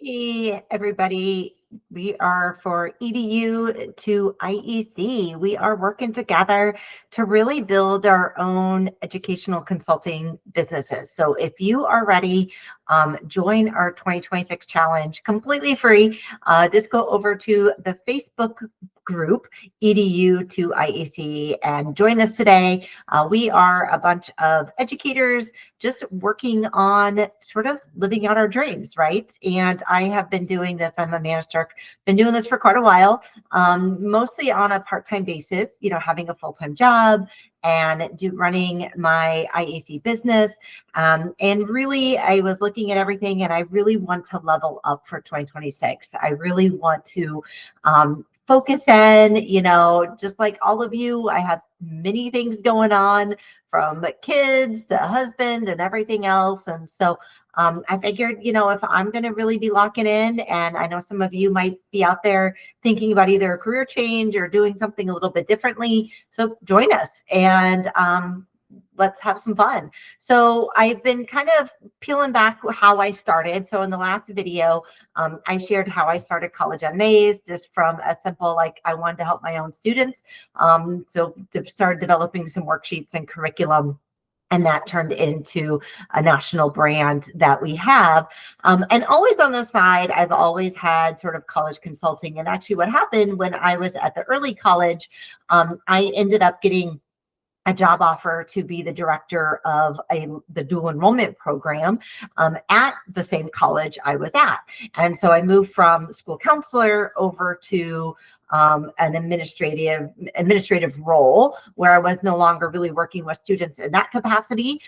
Hey, everybody. We are for EDU to IEC. We are working together to really build our own educational consulting businesses. So if you are ready, join our 2026 challenge completely free. Just go over to the Facebook group, EDU to IEC, and join us today. We are a bunch of educators just working on sort of living out our dreams, right? And I have been doing this. I'm a Sterk, been doing this for quite a while, mostly on a part-time basis, having a full-time job and running my IEC business. And really, I was looking at everything and I really want to level up for 2026. I really want to focus in, just like all of you, I have many things going on from kids to husband and everything else. And so I figured, if I'm going to really be locking in, and I know some of you might be out there thinking about either a career change or doing something a little bit differently. So join us and let's have some fun. So I've been kind of peeling back how I started. So in the last video, I shared how I started College Unmazed, just from a simple, like, I wanted to help my own students. So started developing some worksheets and curriculum, and that turned into a national brand that we have. And always on the side, I've always had sort of college consulting. And actually what happened when I was at the early college, I ended up getting a job offer to be the director of the dual enrollment program at the same college I was at. And so I moved from school counselor over to an administrative role, where I was no longer really working with students in that capacity,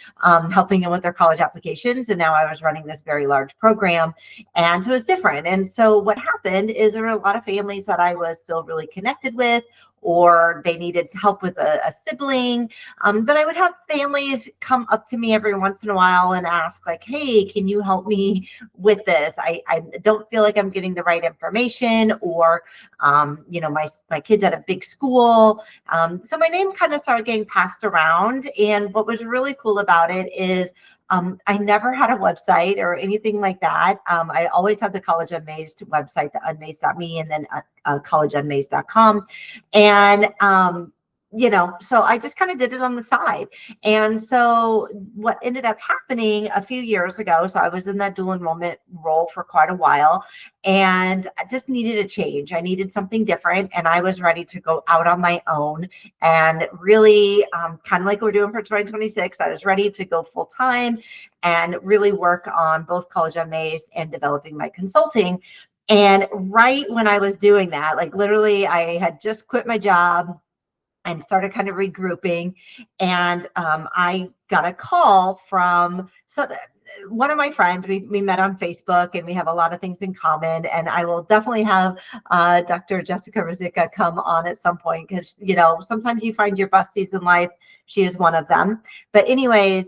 helping them with their college applications. And now I was running this very large program. And so it was different. And so what happened is there were a lot of families that I was still really connected with, or they needed help with a sibling. But I would have families come up to me every once in a while and ask, like, hey, can you help me with this? I don't feel like I'm getting the right information, or my kid's at a big school. So my name kind of started getting passed around. And what was really cool about it is I never had a website or anything like that. I always had the College Unmazed website, the unmazed.me, and then collegeunmazed.com. And so I just kind of did it on the side. And so what ended up happening a few years ago, so I was in that dual enrollment role for quite a while, and I just needed a change. I needed something different, and I was ready to go out on my own and really kind of like we're doing for 2026. I was ready to go full time and really work on both College Unmazed and developing my consulting. And right when I was doing that, like literally I had just quit my job and started kind of regrouping. And I got a call from one of my friends. We met on Facebook, and we have a lot of things in common. And I will definitely have Dr. Jessica Ruzicka come on at some point, because, sometimes you find your besties in life. She is one of them. But anyways,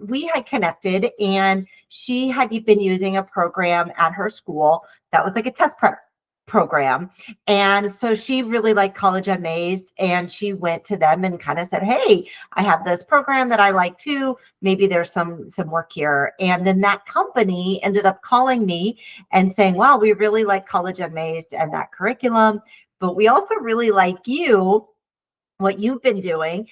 we had connected, and she had been using a program at her school that was like a test prep program. And so she really liked College Unmazed, and she went to them and kind of said, hey, I have this program that I like too. Maybe there's some work here. And then that company ended up calling me and saying, wow, we really like College Unmazed and that curriculum, but we also really like what you've been doing.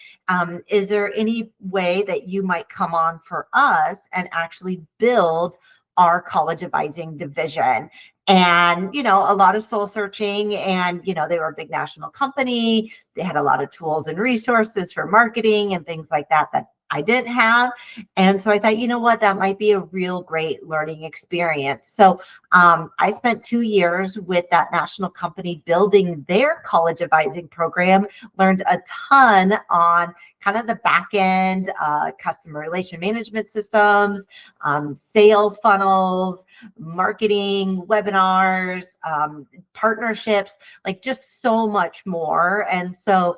Is there any way that you might come on for us and actually build our college advising division? And, a lot of soul searching, and, they were a big national company. They had a lot of tools and resources for marketing and things like that I didn't have. And so I thought, what, that might be a real great learning experience. So I spent 2 years with that national company building their college advising program, learned a ton on kind of the back end, customer relation management systems, sales funnels, marketing, webinars, partnerships, like just so much more. And so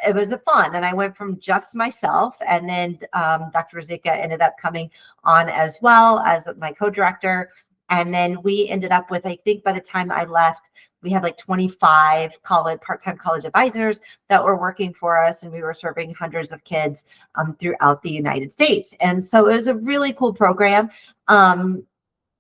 it was a fun. And I went from just myself, and then Dr. Ruzicka ended up coming on as well as my co-director. And then we ended up with, I think by the time I left, we had like 25 part-time college advisors that were working for us, and we were serving hundreds of kids throughout the United States. And so it was a really cool program.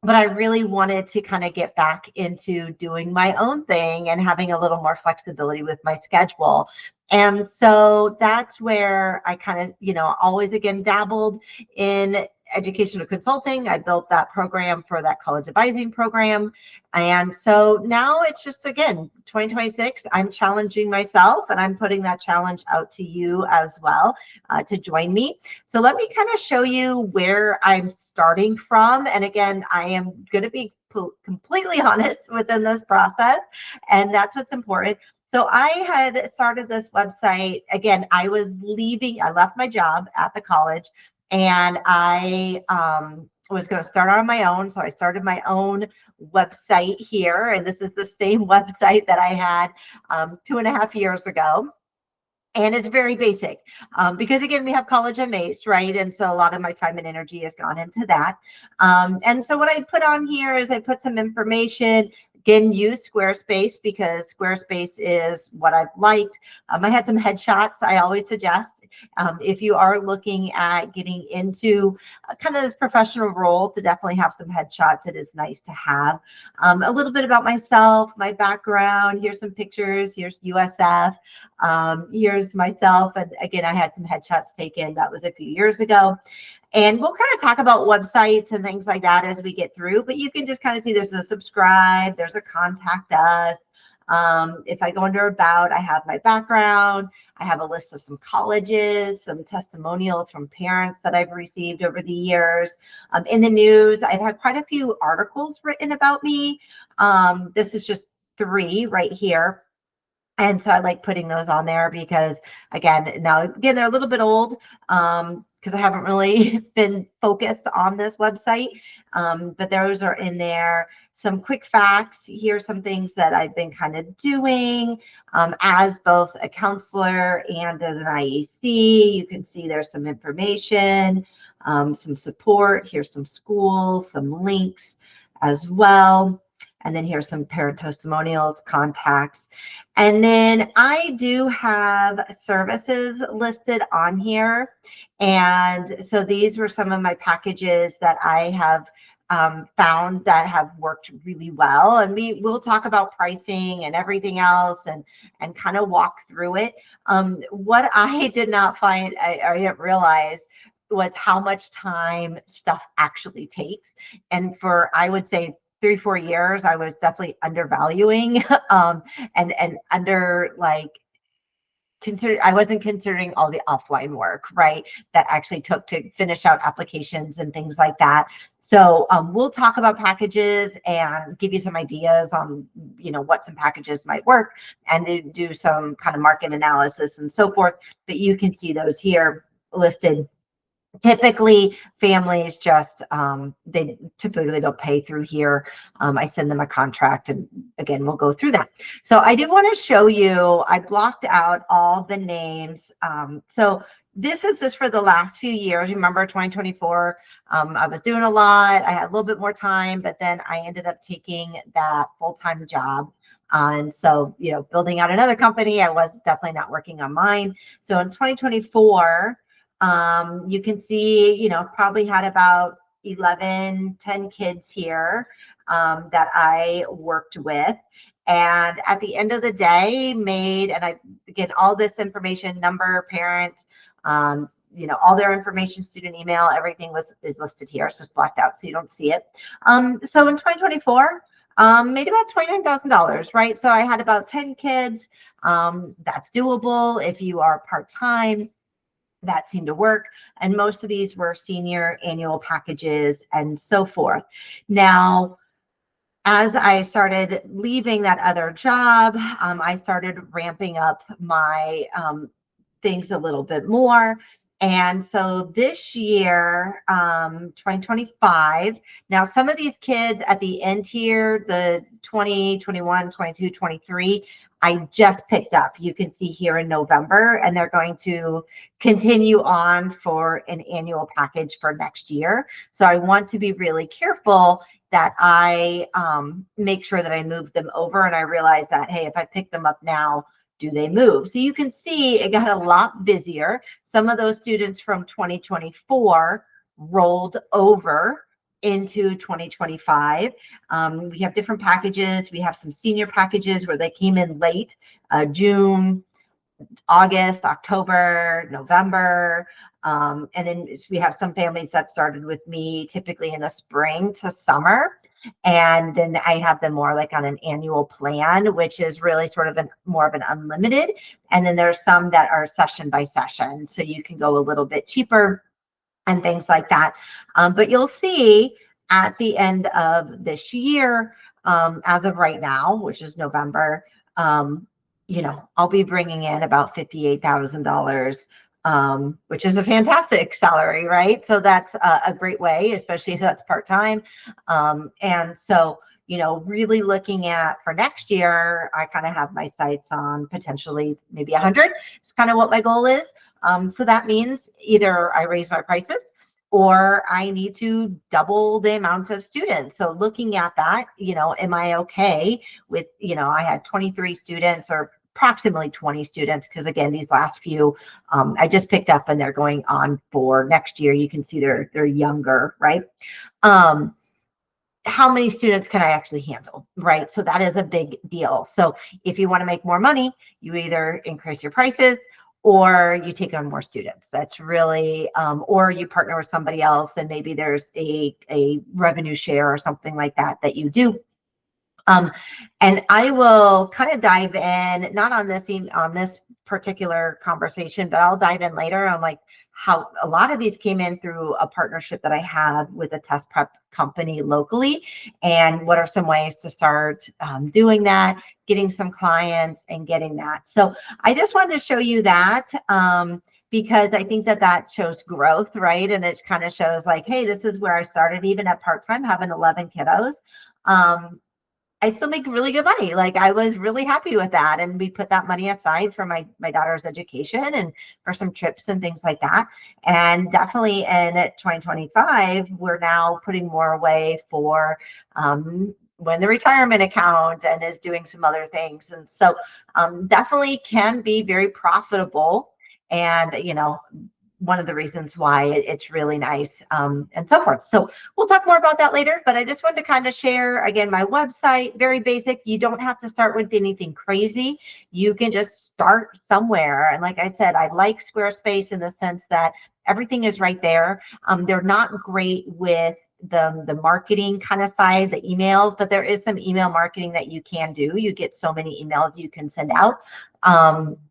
but I really wanted to kind of get back into doing my own thing and having a little more flexibility with my schedule. And so that's where I kind of, always again dabbled in educational consulting. I built that program for that college advising program. And so now it's just, again, 2026, I'm challenging myself and I'm putting that challenge out to you as well, to join me. So let me kind of show you where I'm starting from. And again, I am going to be completely honest within this process, and that's what's important. So I had started this website. Again, I left my job at the college, and I was going to start on my own. So I started my own website here, and this is the same website that I had 2.5 years ago. And it's very basic, because again, we have college MAs, right? And so a lot of my time and energy has gone into that. And so what I put on here is I put some information. Again, use Squarespace because Squarespace is what I've liked. I had some headshots I always suggest. If you are looking at getting into kind of this professional role, to definitely have some headshots. It is nice to have. A little bit about myself, my background. Here's some pictures. Here's USF. Here's myself. And again, I had some headshots taken. That was a few years ago. And we'll kind of talk about websites and things like that as we get through, but you can just kind of see there's a subscribe, there's a contact us. If I go under about, I have my background. I have a list of some colleges, some testimonials from parents that I've received over the years. In the news, I've had quite a few articles written about me. This is just 3 right here. And so I like putting those on there because, again, they're a little bit old, because I haven't really been focused on this website, but those are in there. Some quick facts. Here's some things that I've been kind of doing as both a counselor and as an IEC. You can see there's some information, some support. Here's some schools, some links as well. And then here's some parent testimonials, contacts. And then I do have services listed on here. And so these were some of my packages that I have found that have worked really well. And we'll talk about pricing and everything else and kind of walk through it. What I did not find, I didn't realize, was how much time stuff actually takes. And for, I would say, 3-4 years, I was definitely undervaluing and under I wasn't considering all the offline work, right, that actually took to finish out applications and things like that. So we'll talk about packages and give you some ideas on, what some packages might work, and then do some kind of market analysis and so forth. But you can see those here listed. Typically, families just, they don't pay through here. I send them a contract, and again, we'll go through that. So I did want to show you, I blocked out all the names. So this is just for the last few years. Remember 2024, I was doing a lot. I had a little bit more time, but then I ended up taking that full-time job. And so, building out another company, I was definitely not working on mine. So in 2024, you can see, probably had about 10 kids here that I worked with. And at the end of the day, again, all this information, number, parent, all their information, student email, everything is listed here. It's just blacked out so you don't see it. So in 2024, made about $29,000, right? So I had about 10 kids. That's doable if you are part-time. That seemed to work. And most of these were senior annual packages and so forth. Now, as I started leaving that other job, I started ramping up my things a little bit more. And so this year, 2025, now some of these kids at the end here, the 20, 21, 22, 23, I just picked up. You can see here in November, and they're going to continue on for an annual package for next year. So I want to be really careful that I make sure that I move them over. And I realize that, hey, if I pick them up now, do they move? So you can see it got a lot busier. Some of those students from 2024 rolled over into 2025. We have different packages. We have some senior packages where they came in late, June, August, October, November. And then we have some families that started with me typically in the spring to summer. And then I have them more like on an annual plan, which is really sort of more of an unlimited. And then there's some that are session by session. So you can go a little bit cheaper and things like that. But you'll see at the end of this year, as of right now, which is November, I'll be bringing in about $58,000, which is a fantastic salary, right? So that's a great way, especially if that's part-time. And so, really looking at for next year, I kind of have my sights on potentially maybe 100. It's kind of what my goal is. So that means either I raise my prices or I need to double the amount of students. So looking at that, am I okay with, I had 23 students or approximately 20 students, because again, these last few I just picked up and they're going on for next year. You can see they're younger, right? How many students can I actually handle, right? So that is a big deal. So if you want to make more money, you either increase your prices or you take on more students. That's really, or you partner with somebody else and maybe there's a revenue share or something like that you do. And I will kind of dive in, not on this particular conversation, but I'll dive in later on like how a lot of these came in through a partnership that I have with a test prep company locally, and what are some ways to start doing that, getting some clients and getting that. So I just wanted to show you that because I think that shows growth, right? And it kind of shows like, hey, this is where I started, even at part-time, having 11 kiddos. I still make really good money. Like I was really happy with that. And we put that money aside for my daughter's education and for some trips and things like that. And definitely in 2025, we're now putting more away for when the retirement account and is doing some other things. And so definitely can be very profitable. And, one of the reasons why it's really nice and so forth. So we'll talk more about that later, but I just wanted to kind of share, again, my website, very basic. You don't have to start with anything crazy. You can just start somewhere. And like I said, I like Squarespace in the sense that everything is right there. They're not great with the marketing kind of side, the emails, but there is some email marketing that you can do. You get so many emails you can send out,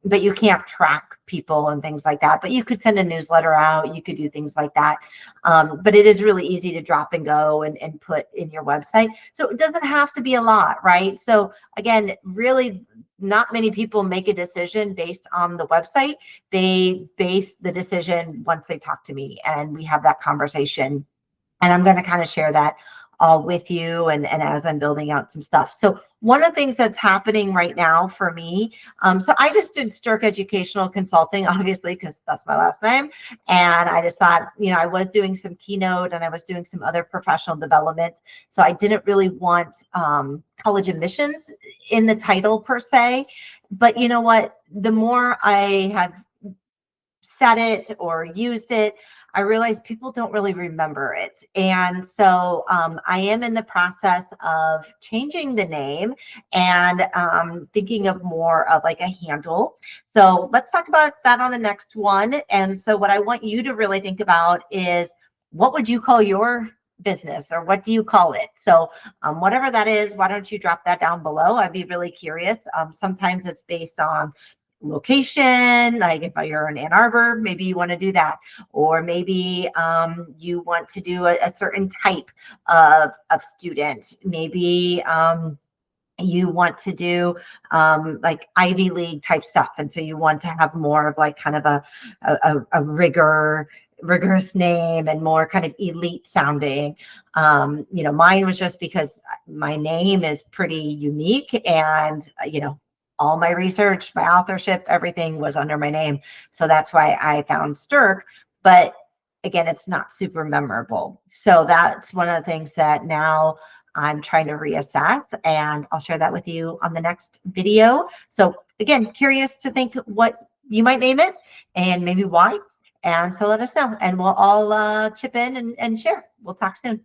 but you can't track people and things like that. But you could send a newsletter out, you could do things like that. But it is really easy to drop and go and put in your website. So it doesn't have to be a lot, right? So again, really not many people make a decision based on the website. They base the decision once they talk to me and we have that conversation. And I'm going to kind of share that all with you and as I'm building out some stuff. So one of the things that's happening right now for me, so I just did Sterk Educational Consulting, obviously, because that's my last name. And I just thought, I was doing some Keynote and I was doing some other professional development. So I didn't really want college admissions in the title per se. But you know what? The more I have said it or used it, I realized people don't really remember it. And so I am in the process of changing the name and thinking of more of like a handle. So let's talk about that on the next one. And so what I want you to really think about is, what would you call your business, or what do you call it? So whatever that is, why don't you drop that down below? I'd be really curious. Sometimes it's based on location, like if you're in Ann Arbor, maybe you want to do that, or maybe you want to do a certain type of student. Maybe you want to do like Ivy League type stuff, and so you want to have more of like kind of a rigorous name and more kind of elite sounding. Mine was just because my name is pretty unique, and all my research, my authorship, everything was under my name. So that's why I found Sterk. But again, it's not super memorable. So that's one of the things that now I'm trying to reassess, and I'll share that with you on the next video. So again, curious to think what you might name it and maybe why. And so let us know, and we'll all chip in and share. We'll talk soon.